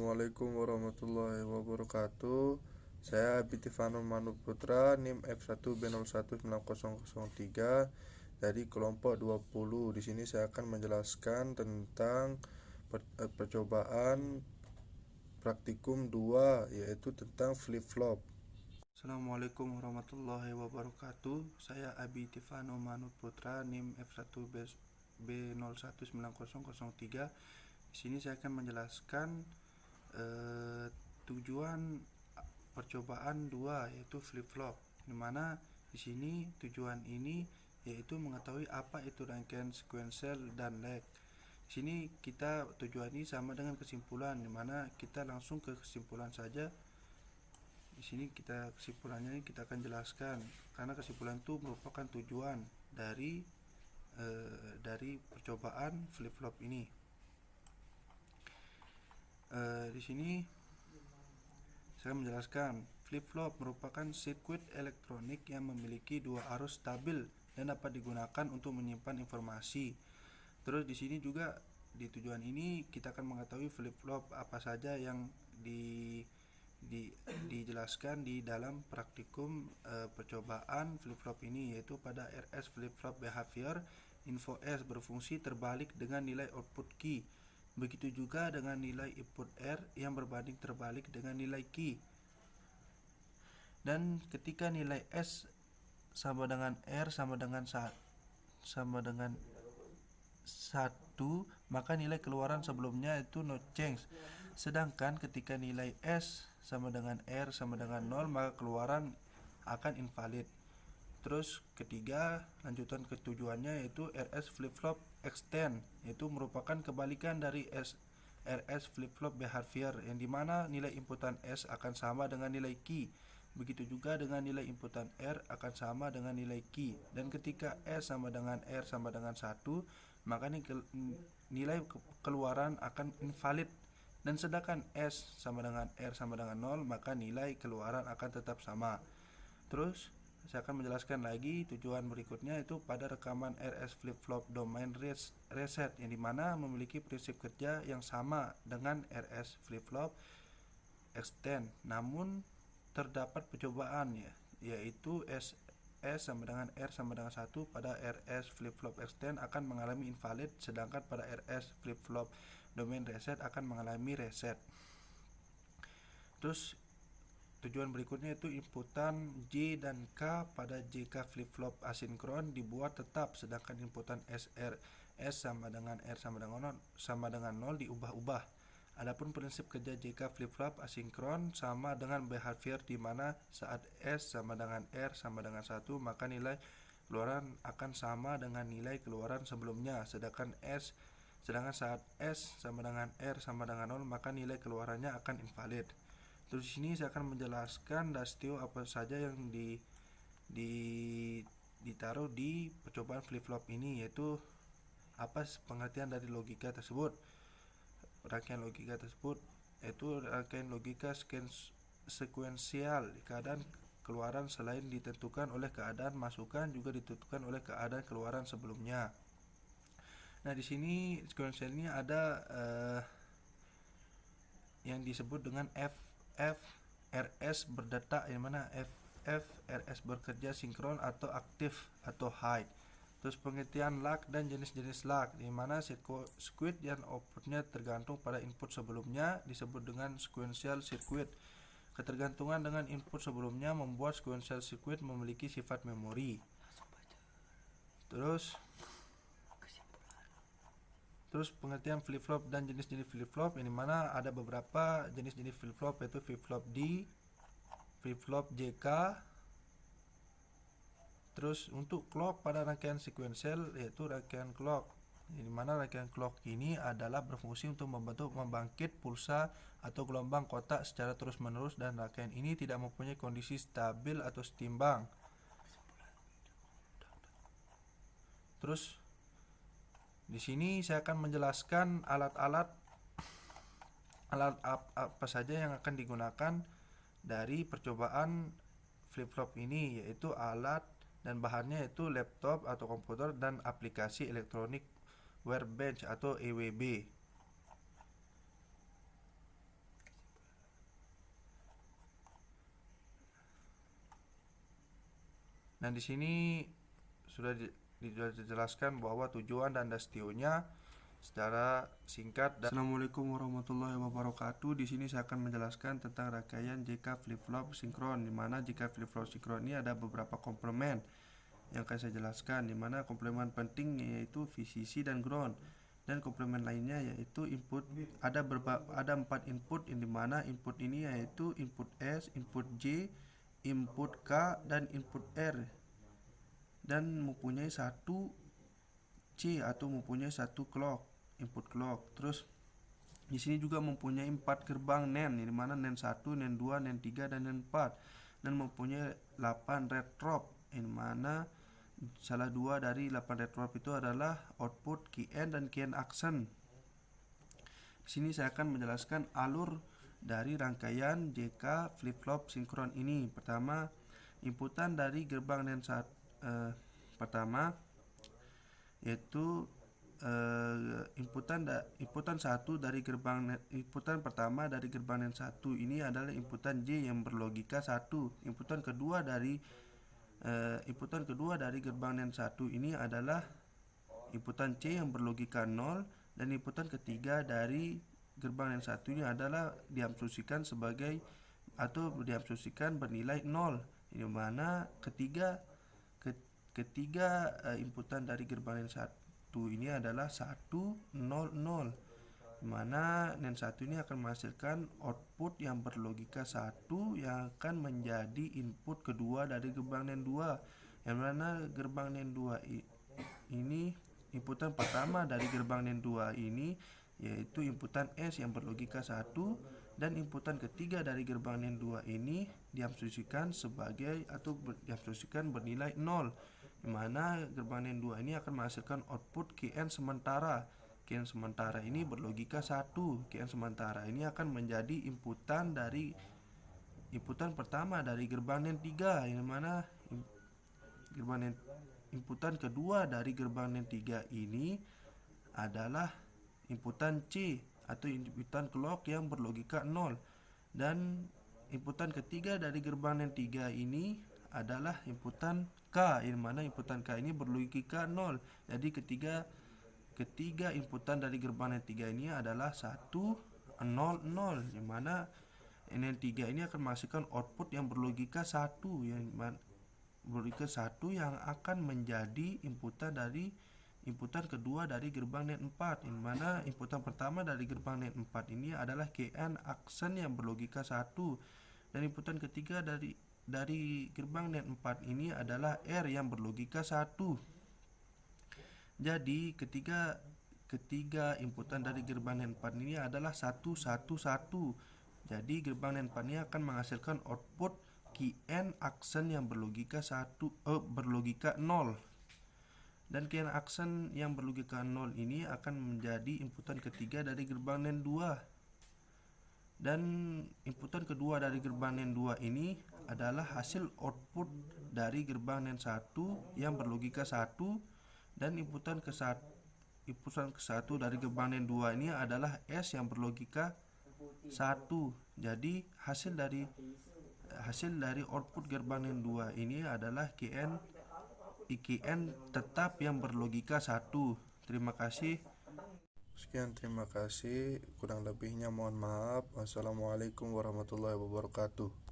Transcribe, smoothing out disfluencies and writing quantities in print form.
Assalamualaikum warahmatullahi wabarakatuh. Saya Abitifano Manuputra, NIM F1B019003 dari kelompok 20. Di sini saya akan menjelaskan tentang percobaan praktikum 2, yaitu tentang flip-flop. Assalamualaikum warahmatullahi wabarakatuh. Saya Abitifano Manuputra, NIM F1B019003. Di sini saya akan menjelaskan tujuan percobaan 2, yaitu flip-flop. Di mana di sini tujuan ini yaitu mengetahui apa itu rangkaian sequential dan lag. Di sini kita tujuan ini sama dengan kesimpulan, di mana kita langsung ke kesimpulan saja. Di sini kesimpulannya kita akan jelaskan, karena kesimpulan itu merupakan tujuan dari percobaan flip-flop ini. Di sini saya menjelaskan flip-flop merupakan sirkuit elektronik yang memiliki dua arus stabil dan dapat digunakan untuk menyimpan informasi. Terus di sini juga di tujuan ini kita akan mengetahui flip-flop apa saja yang dijelaskan di dalam praktikum percobaan flip-flop ini, yaitu pada RS flip-flop behavior, info S berfungsi terbalik dengan nilai output key. Begitu juga dengan nilai input R yang berbanding terbalik dengan nilai key. Dan ketika nilai S sama dengan R sama dengan 1, maka nilai keluaran sebelumnya itu no change. Sedangkan ketika nilai S sama dengan R sama dengan 0, maka keluaran akan invalid. Terus ketiga, lanjutan ketujuannya yaitu RS flip-flop extend, yaitu merupakan kebalikan dari RS flip-flop behavior, yang dimana nilai inputan S akan sama dengan nilai key. Begitu juga dengan nilai inputan R akan sama dengan nilai key. Dan ketika S sama dengan R sama dengan 1, maka nilai keluaran akan invalid. Dan sedangkan S sama dengan R sama dengan 0, maka nilai keluaran akan tetap sama. Terus saya akan menjelaskan lagi tujuan berikutnya, itu pada rekaman RS flip-flop domain reset, yang dimana memiliki prinsip kerja yang sama dengan RS flip-flop extend. Namun terdapat percobaan yaitu S sama dengan R sama dengan 1 pada RS flip-flop extend akan mengalami invalid, sedangkan pada RS flip-flop domain reset akan mengalami reset. Terus tujuan berikutnya itu inputan J dan K pada JK flip-flop asinkron dibuat tetap, sedangkan inputan S sama dengan R sama dengan 0 diubah-ubah. Adapun prinsip kerja JK flip-flop asinkron sama dengan behavior, di mana saat S sama dengan R sama dengan 1, maka nilai keluaran akan sama dengan nilai keluaran sebelumnya, sedangkan saat S sama dengan R sama dengan 0, maka nilai keluarannya akan invalid. Terus di sini saya akan menjelaskan dastio apa saja yang ditaruh di percobaan flip-flop ini, yaitu apa pengertian dari logika tersebut. Rangkaian logika tersebut yaitu rangkaian logika sekuensial. Keadaan keluaran selain ditentukan oleh keadaan masukan juga ditentukan oleh keadaan keluaran sebelumnya. Nah, di sini sekuensial ini ada yang disebut dengan FRS berdetak, yang mana FRS bekerja sinkron atau aktif atau high. Terus pengertian lag dan jenis-jenis lag, di mana sirkuit dan outputnya tergantung pada input sebelumnya, disebut dengan sequential circuit. Ketergantungan dengan input sebelumnya membuat sequential circuit memiliki sifat memori. Terus pengertian flip-flop dan jenis-jenis flip-flop, yang dimana ada beberapa jenis-jenis flip-flop, yaitu flip-flop D, flip-flop JK. Terus untuk clock pada rangkaian sequential yaitu rangkaian clock, di mana rangkaian clock ini adalah berfungsi untuk membangkit pulsa atau gelombang kotak secara terus-menerus, dan rangkaian ini tidak mempunyai kondisi stabil atau setimbang. Terus di sini saya akan menjelaskan alat apa saja yang akan digunakan dari percobaan flip-flop ini, yaitu alat dan bahannya yaitu laptop atau komputer dan aplikasi elektronik Workbench atau EWB. Nah, di sini sudah dijelaskan bahwa tujuan dan destinasinya secara singkat. Assalamualaikum warahmatullahi wabarakatuh. Di sini saya akan menjelaskan tentang rangkaian JK flip-flop sinkron, di mana JK flip-flop sinkron ini ada beberapa komplement yang akan saya jelaskan, di mana komplement penting yaitu VCC dan ground, dan komplement lainnya yaitu input. Ada 4 input, yang dimana input ini yaitu input S, input J, input K, dan input R, dan mempunyai satu C atau mempunyai satu input clock. Terus di sini juga mempunyai 4 gerbang NAND, di mana NAND 1, NAND 2, NAND 3, dan NAND 4, dan mempunyai 8 red drop, di mana salah 2 dari 8 red drop itu adalah output KN dan KN action. Di sini saya akan menjelaskan alur dari rangkaian JK flip-flop sinkron ini. Pertama, inputan dari gerbang NAND pertama yaitu inputan pertama dari gerbang NAND 1 ini adalah inputan J yang berlogika 1. Inputan kedua dari gerbang NAND 1 ini adalah inputan C yang berlogika 0, dan inputan ketiga dari gerbang NAND 1 ini adalah diabsorpsikan bernilai 0, di mana ketiga inputan dari gerbang NAND 1 ini adalah 1, 0, 0, di mana NAND 1 ini akan menghasilkan output yang berlogika 1 yang akan menjadi input kedua dari gerbang NAND 2, yang mana gerbang NAND 2 ini inputan pertama dari gerbang NAND 2 ini yaitu inputan S yang berlogika 1, dan inputan ketiga dari gerbang NAND 2 ini diabsorpsikan bernilai 0, di mana gerbang NAND 2 ini akan menghasilkan output KN sementara. KN sementara ini berlogika 1. KN sementara ini akan menjadi inputan pertama dari gerbang NAND 3, yang mana inputan kedua dari gerbang NAND 3 ini adalah inputan C atau inputan clock yang berlogika 0, dan inputan ketiga dari gerbang NAND 3 ini adalah inputan K, yang mana inputan K ini berlogika 0. Jadi ketiga inputan dari gerbang NAND 3 ini adalah 1, 0, 0, yang mana NAND 3 ini akan menghasilkan output yang berlogika 1, yang akan menjadi inputan kedua dari gerbang NAND 4, yang mana inputan pertama dari gerbang NAND 4 ini adalah KN action yang berlogika 1, dan inputan ketiga dari gerbang NAND 4 ini adalah R yang berlogika 1. Jadi ketiga inputan dari gerbang NAND 4 ini adalah 1, 1, 1. Jadi gerbang NAND 4 ini akan menghasilkan output KN action yang berlogika 0, dan KN action yang berlogika 0 ini akan menjadi inputan ketiga dari gerbang NAND 2. Dan inputan kedua dari gerbang NAND 2 ini adalah hasil output dari gerbang NAND 1 yang berlogika 1, dan inputan ke 1 dari gerbang NAND 2 ini adalah S yang berlogika 1. Jadi hasil dari output gerbang NAND 2 ini adalah KN tetap yang berlogika 1. Terima kasih. Sekian, terima kasih. Kurang lebihnya mohon maaf. Wassalamualaikum warahmatullahi wabarakatuh.